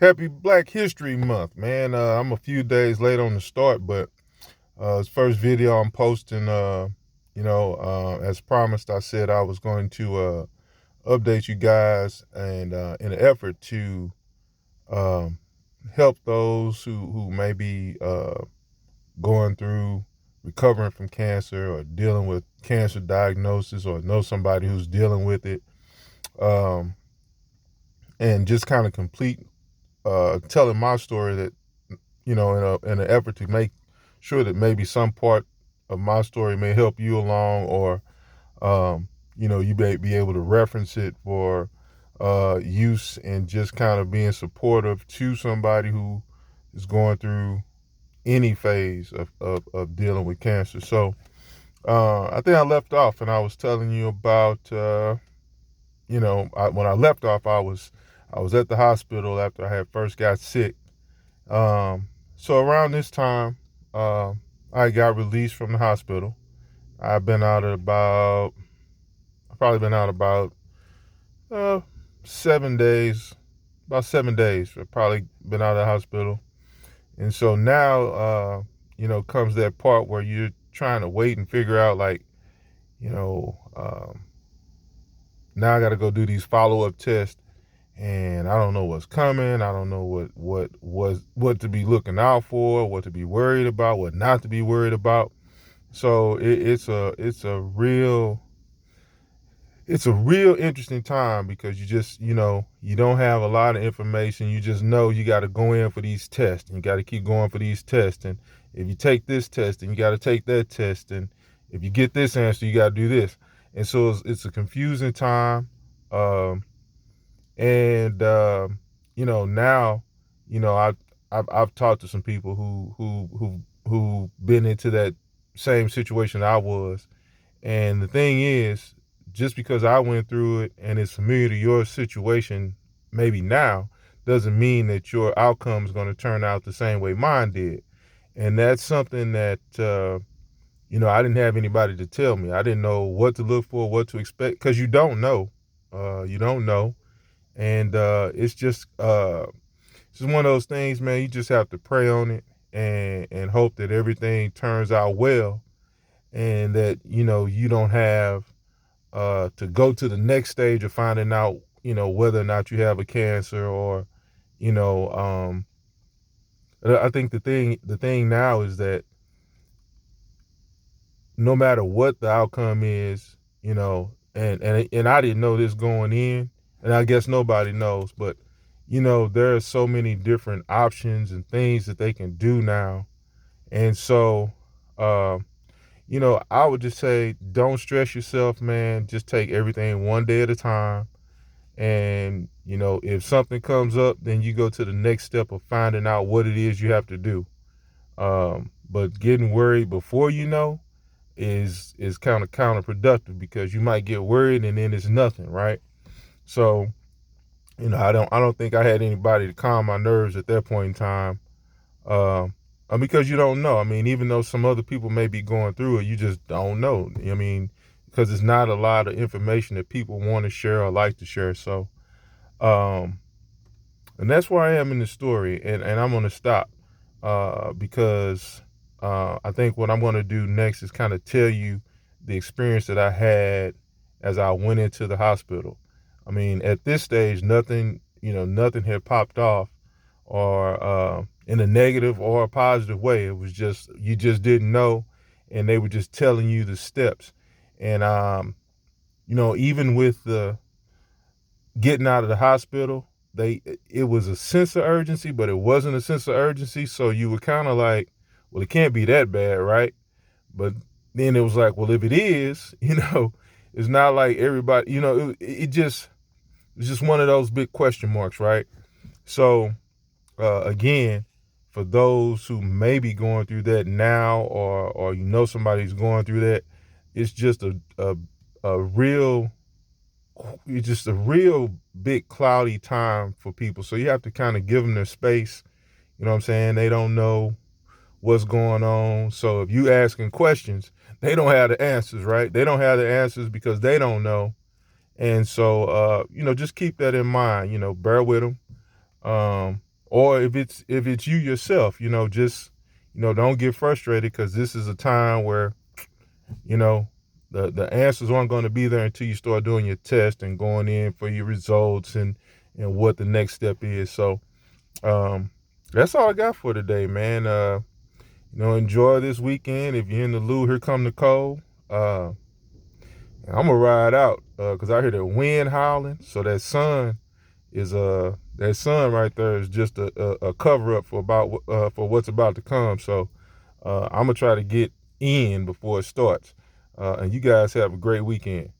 Happy Black History Month, man. I'm a few days late on the start, but this first video I'm posting, as promised, I said I was going to update you guys, and in an effort to um, help those who may be going through recovering from cancer or dealing with cancer diagnosis or know somebody who's dealing with it, um, and just kind of complete telling my story that in an effort to make sure that maybe some part of my story may help you along, or you may be able to reference it for use, and just kind of being supportive to somebody who is going through any phase of dealing with cancer. So I think I left off and I was telling you about when I left off, I was at the hospital after I had first got sick. So around this time, I got released from the hospital. I've been out at about, I've probably been out uh, 7 days, about 7 days. I've probably been out of the hospital. And so now, comes that part where you're trying to wait and figure out, like, you know, um, now I got to go do these follow-up tests, and I don't know what's coming. I don't know what to be looking out for, what to be worried about, what not to be worried about. So it's a real interesting time, because you don't have a lot of information. You just know you got to go in for these tests, and you got to keep going for these tests. And if you take this test, and you got to take that test, and if you get this answer, you got to do this. And so it's a confusing time. Um, and now, I've talked to some people who been into that same situation I was. And the thing is, just because I went through it and it's familiar to your situation, maybe now, doesn't mean that your outcome is going to turn out the same way mine did. And that's something that I didn't have anybody to tell me. I didn't know what to look for, what to expect, because you don't know. You don't know. And it's just one of those things, man. You just have to pray on it, and hope that everything turns out well, and that you don't have to go to the next stage of finding out whether or not you have a cancer, or you know um I think the thing now is that no matter what the outcome is, and I didn't know this going in, and I guess nobody knows, but there are so many different options and things that they can do now. And so I would just say, don't stress yourself, man. Just take everything one day at a time. And if something comes up, then you go to the next step of finding out what it is you have to do. But getting worried before is kind of counterproductive, because you might get worried and then it's nothing, right? So I don't think I had anybody to calm my nerves at that point in time. Because you don't know. I mean, even though some other people may be going through it, you just don't know. I mean, because it's not a lot of information that people want to share or like to share. So um and that's where I am in the story, and I'm going to stop, because I think what I'm going to do next is kind of tell you the experience that I had as I went into the hospital. I mean, at this stage, nothing had popped off, or in a negative or a positive way. It was just, you just didn't know, and they were just telling you the steps. And even with the getting out of the hospital, it was a sense of urgency, but it wasn't a sense of urgency. So you were kind of like, well, it can't be that bad, right? But then it was like, well, if it is, it's not like everybody, it's just one of those big question marks, right? So again, for those who may be going through that now, or somebody's going through that, it's just a real it's just a real big cloudy time for people. So you have to kind of give them their space. You know what I'm saying? They don't know what's going on. So if you asking questions, they don't have the answers, right? They don't have the answers because they don't know. And so, just keep that in mind. Bear with them. or if it's you yourself, just don't get frustrated, because this is a time where you know the answers aren't going to be there until you start doing your test and going in for your results and what the next step is. So um, that's all I got for today, man. Enjoy this weekend. If you're in the Lou, here come the cold. I'm gonna ride out because I hear the wind howling. So that sun right there is just a cover up for what's about to come. So I'm gonna try to get in before it starts. And you guys have a great weekend.